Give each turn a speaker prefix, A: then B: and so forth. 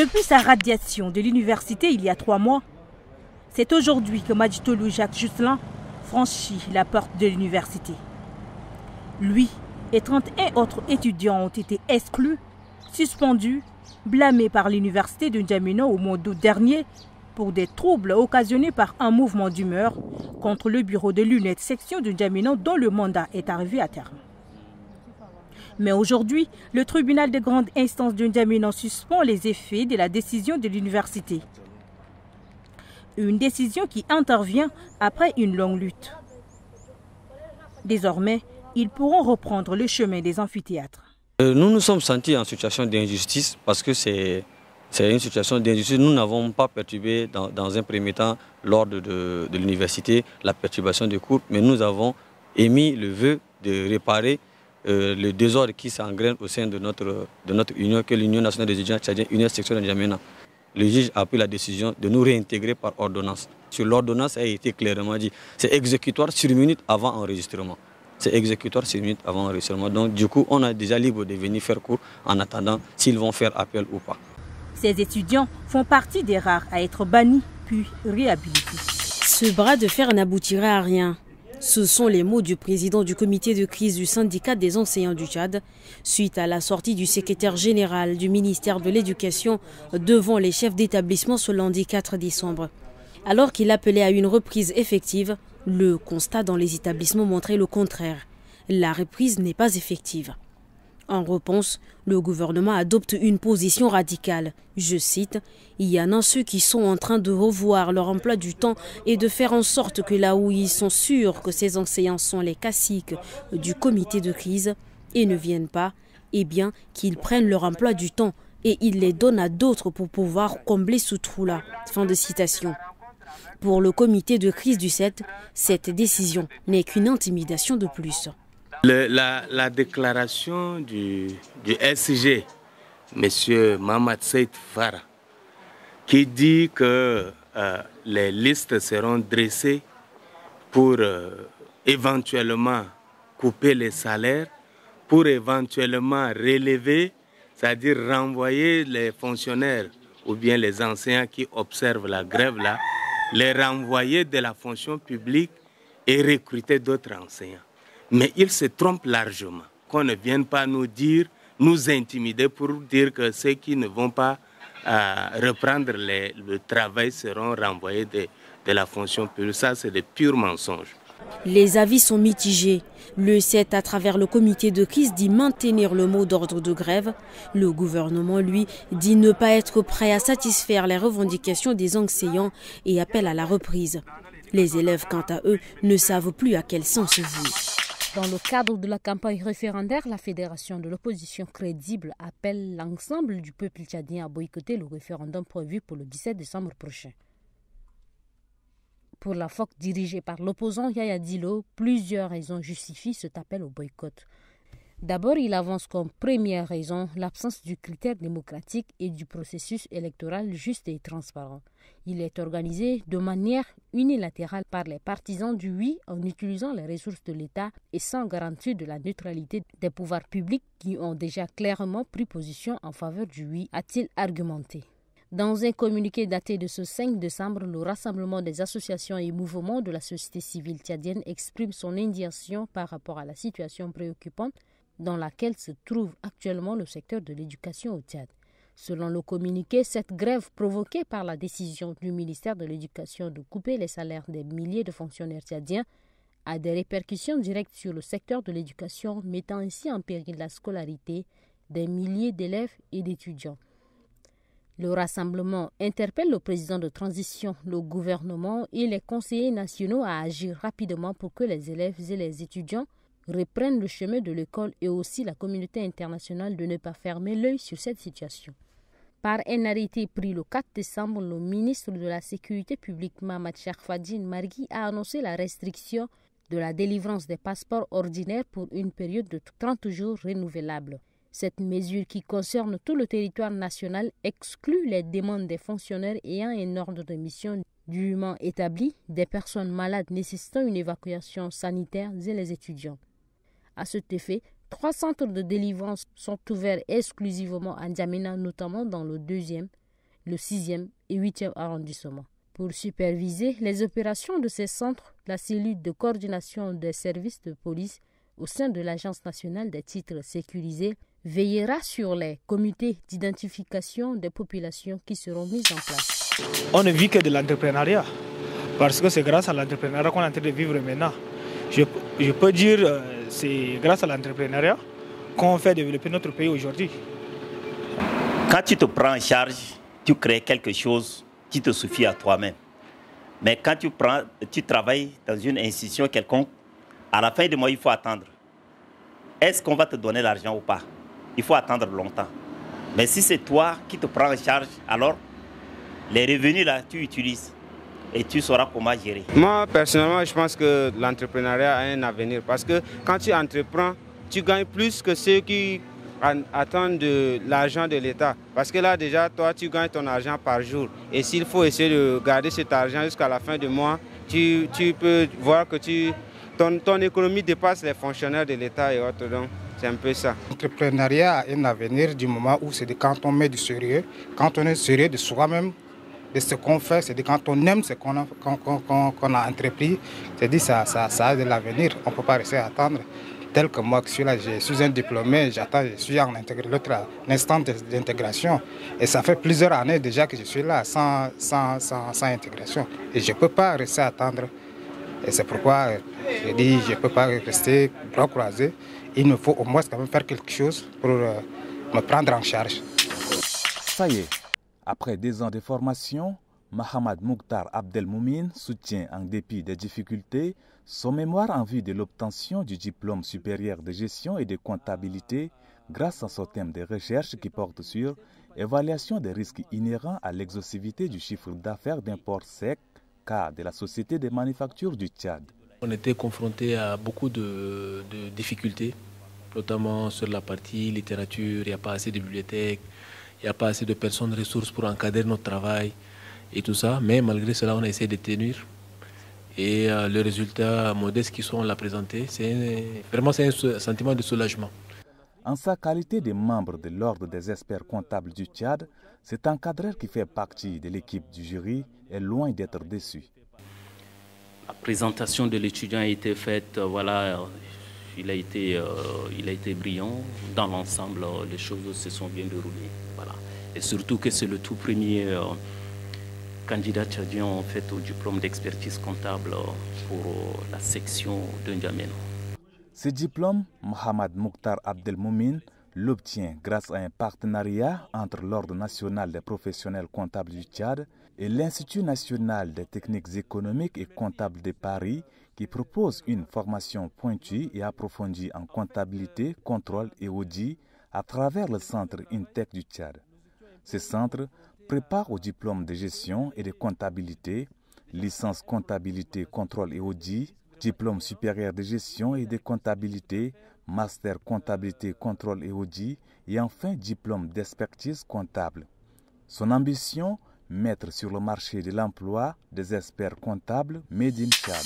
A: Depuis sa radiation de l'université il y a 3 mois, c'est aujourd'hui que Madjitolou Jacques Jusselin franchit la porte de l'université. Lui et 31 autres étudiants ont été exclus, suspendus, blâmés par l'université de N'Djamena au mois d'août dernier pour des troubles occasionnés par un mouvement d'humeur contre le bureau de l'UNED section de N'Djamena dont le mandat est arrivé à terme. Mais aujourd'hui, le tribunal de grande instance de N'Djamena suspend les effets de la décision de l'université. Une décision qui intervient après une longue lutte. Désormais, ils pourront reprendre le chemin des amphithéâtres.
B: Nous nous sommes sentis en situation d'injustice parce que c'est une situation d'injustice. Nous n'avons pas perturbé dans un premier temps l'ordre de l'université, la perturbation des cours, mais nous avons émis le vœu de réparer le désordre qui s'engraine au sein de notre union, que l'Union nationale des étudiants tchadiens, UNED section de N'Djamena. Le juge a pris la décision de nous réintégrer par ordonnance. Sur l'ordonnance, ça a été clairement dit. C'est exécutoire sur minute avant enregistrement. C'est exécutoire sur minute avant enregistrement. Donc du coup, on est déjà libre de venir faire cours en attendant s'ils vont faire appel ou pas.
A: Ces étudiants font partie des rares à être bannis puis réhabilités.
C: Ce bras de fer n'aboutira à rien. Ce sont les mots du président du comité de crise du syndicat des enseignants du Tchad, suite à la sortie du secrétaire général du ministère de l'Éducation devant les chefs d'établissement ce lundi 4 décembre. Alors qu'il appelait à une reprise effective, le constat dans les établissements montrait le contraire. La reprise n'est pas effective. En réponse, le gouvernement adopte une position radicale. Je cite, « Il y en a ceux qui sont en train de revoir leur emploi du temps et de faire en sorte que là où ils sont sûrs que ces enseignants sont les caciques du comité de crise et ne viennent pas, eh bien qu'ils prennent leur emploi du temps et ils les donnent à d'autres pour pouvoir combler ce trou-là. » Fin de citation. Pour le comité de crise du 7, cette décision n'est qu'une intimidation de plus.
D: La déclaration du SG, M. Mamad Seyd Farah, qui dit que les listes seront dressées pour éventuellement couper les salaires, pour éventuellement relever, c'est-à-dire renvoyer les fonctionnaires ou bien les enseignants qui observent la grève là, les renvoyer de la fonction publique et recruter d'autres enseignants. Mais il se trompe largement. Qu'on ne vienne pas nous dire, nous intimider pour dire que ceux qui ne vont pas reprendre le travail seront renvoyés de la fonction publique. Ça, c'est des purs mensonges.
C: Les avis sont mitigés. Le 7, à travers le comité de crise, dit maintenir le mot d'ordre de grève. Le gouvernement, lui, dit ne pas être prêt à satisfaire les revendications des enseignants et appelle à la reprise. Les élèves, quant à eux, ne savent plus à quel sens se vouer.
E: Dans le cadre de la campagne référendaire, la Fédération de l'opposition crédible appelle l'ensemble du peuple tchadien à boycotter le référendum prévu pour le 17 décembre prochain. Pour la FOC dirigée par l'opposant Yaya Dilo, plusieurs raisons justifient cet appel au boycott. D'abord, il avance comme première raison l'absence du critère démocratique et du processus électoral juste et transparent. Il est organisé de manière unilatérale par les partisans du oui en utilisant les ressources de l'État et sans garantie de la neutralité des pouvoirs publics qui ont déjà clairement pris position en faveur du oui, a-t-il argumenté. Dans un communiqué daté de ce 5 décembre, le Rassemblement des associations et mouvements de la société civile tchadienne exprime son indignation par rapport à la situation préoccupante dans laquelle se trouve actuellement le secteur de l'éducation au Tchad. Selon le communiqué, cette grève provoquée par la décision du ministère de l'Éducation de couper les salaires des milliers de fonctionnaires tchadiens a des répercussions directes sur le secteur de l'éducation, mettant ainsi en péril la scolarité des milliers d'élèves et d'étudiants. Le rassemblement interpelle le président de transition, le gouvernement et les conseillers nationaux à agir rapidement pour que les élèves et les étudiants reprennent le chemin de l'école et aussi la communauté internationale de ne pas fermer l'œil sur cette situation. Par un arrêté pris le 4 décembre, le ministre de la Sécurité publique Mamad Sharfadine Margui a annoncé la restriction de la délivrance des passeports ordinaires pour une période de 30 jours renouvelable. Cette mesure qui concerne tout le territoire national exclut les demandes des fonctionnaires ayant un ordre de mission dûment établi, des personnes malades nécessitant une évacuation sanitaire et les étudiants. À cet effet, 3 centres de délivrance sont ouverts exclusivement à N'Djamena, notamment dans le 2e, le 6e et 8e arrondissement. Pour superviser les opérations de ces centres, la cellule de coordination des services de police au sein de l'Agence nationale des titres sécurisés veillera sur les comités d'identification des populations qui seront mis en place.
F: On ne vit que de l'entrepreneuriat, parce que c'est grâce à l'entrepreneuriat qu'on est en train de vivre maintenant. Je peux dire c'est grâce à l'entrepreneuriat qu'on fait développer notre pays aujourd'hui.
G: Quand tu te prends en charge, tu crées quelque chose qui te suffit à toi-même. Mais quand tu travailles dans une institution quelconque, à la fin du mois, il faut attendre. Est-ce qu'on va te donner l'argent ou pas? Il faut attendre longtemps. Mais si c'est toi qui te prends en charge, alors les revenus là, tu utilises et tu sauras comment gérer.
H: Moi, personnellement, je pense que l'entrepreneuriat a un avenir parce que quand tu entreprends, tu gagnes plus que ceux qui attendent de l'argent de l'État. Parce que là, déjà, toi, tu gagnes ton argent par jour. Et s'il faut essayer de garder cet argent jusqu'à la fin du mois, tu peux voir que ton économie dépasse les fonctionnaires de l'État et autres. Donc, c'est un peu ça.
I: L'entrepreneuriat a un avenir du moment où c'est quand on met du sérieux, quand on est sérieux de soi-même, de ce qu'on fait, c'est quand on aime ce qu'on a entrepris, c'est ça a de l'avenir. On ne peut pas rester à attendre. Tel que moi, je suis un diplômé, je suis en instant d'intégration. Et ça fait plusieurs années déjà que je suis là sans intégration. Et je ne peux pas rester à attendre. Et c'est pourquoi je dis je ne peux pas rester bras croisés. Il me faut au moins quand même faire quelque chose pour me prendre en charge.
J: Ça y est, après 2 ans de formation, Mohamed Mouktar Abdelmoumine soutient en dépit des difficultés son mémoire en vue de l'obtention du diplôme supérieur de gestion et de comptabilité grâce à son thème de recherche qui porte sur évaluation des risques inhérents à l'exhaustivité du chiffre d'affaires d'un port sec, cas de la Société des manufactures du Tchad.
K: On était confronté à beaucoup de difficultés, notamment sur la partie littérature. Il n'y a pas assez de bibliothèques, il n'y a pas assez de personnes ressources pour encadrer notre travail et tout ça. Mais malgré cela, on a essayé de tenir. Et le résultat modeste qu'ils sont l'a présenté, c'est un sentiment de soulagement.
J: En sa qualité de membre de l'Ordre des experts comptables du Tchad, cet encadreur qui fait partie de l'équipe du jury est loin d'être déçu.
L: La présentation de l'étudiant a été faite, voilà, il a été brillant. Dans l'ensemble, les choses se sont bien déroulées. Voilà. Et surtout que c'est le tout premier candidat tchadien en fait au diplôme d'expertise comptable pour la section de N'Djamena.
J: Ce diplôme, Mohamed Mouktar Abdelmoumine l'obtient grâce à un partenariat entre l'Ordre national des professionnels comptables du Tchad et l'Institut national des techniques économiques et comptables de Paris qui propose une formation pointue et approfondie en comptabilité, contrôle et audit à travers le centre INTEC du Tchad. Ce centre prépare au diplôme de gestion et de comptabilité, licence comptabilité, contrôle et audit, diplôme supérieur de gestion et de comptabilité, master comptabilité, contrôle et audit et enfin diplôme d'expertise comptable. Son ambition, mettre sur le marché de l'emploi des experts comptables made in Tchad.